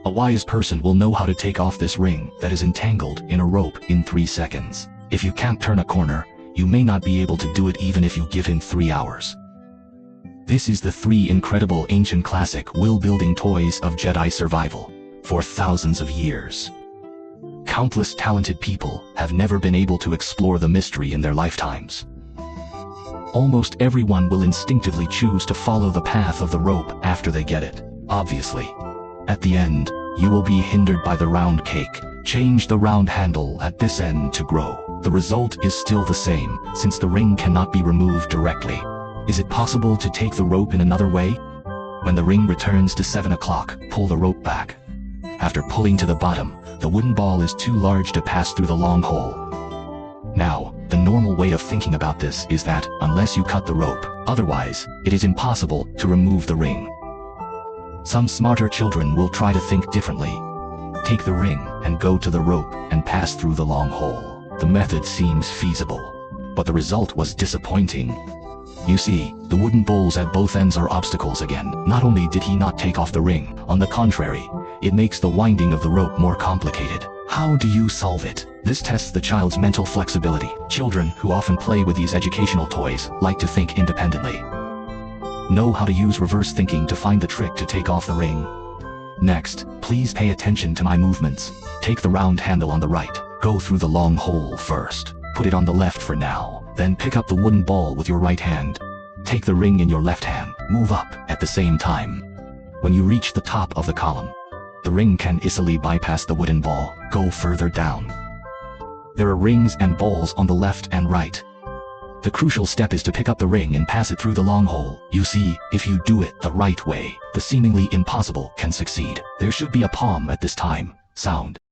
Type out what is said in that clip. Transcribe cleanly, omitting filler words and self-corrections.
A wise person will know how to take off this ring that is entangled in a rope in 3 seconds. If you can't turn a corner, you may not be able to do it even if you give him 3 hours. This is the 3 incredible ancient classic will-building toys of Jedi survival. For thousands of years, countless talented people have never been able to explore the mystery in their lifetimes. Almost everyone will instinctively choose to follow the path of the rope after they get it, obviously. At the end, you will be hindered by the round cake. Change the round handle at this end to grow. The result is still the same, since the ring cannot be removed directly. Is it possible to take the rope in another way? When the ring returns to 7 o'clock, pull the rope back. After pulling to the bottom, the wooden ball is too large to pass through the long hole. Now, the normal way of thinking about this is that, unless you cut the rope, otherwise, it is impossible to remove the ring. Some smarter children will try to think differently. Take the ring and go to the rope and pass through the long hole. The method seems feasible, but the result was disappointing. You see, the wooden bowls at both ends are obstacles again. Not only did he not take off the ring, on the contrary, it makes the winding of the rope more complicated. How do you solve it? This tests the child's mental flexibility. Children who often play with these educational toys like to think independently. Know how to use reverse thinking to find the trick to take off the ring. Next, please pay attention to my movements. Take the round handle on the right. Go through the long hole first. Put it on the left for now. Then pick up the wooden ball with your right hand. Take the ring in your left hand. Move up at the same time. When you reach the top of the column, the ring can easily bypass the wooden ball. Go further down. There are rings and balls on the left and right. The crucial step is to pick up the ring and pass it through the long hole. You see, if you do it the right way, the seemingly impossible can succeed. There should be a palm at this time. Sound.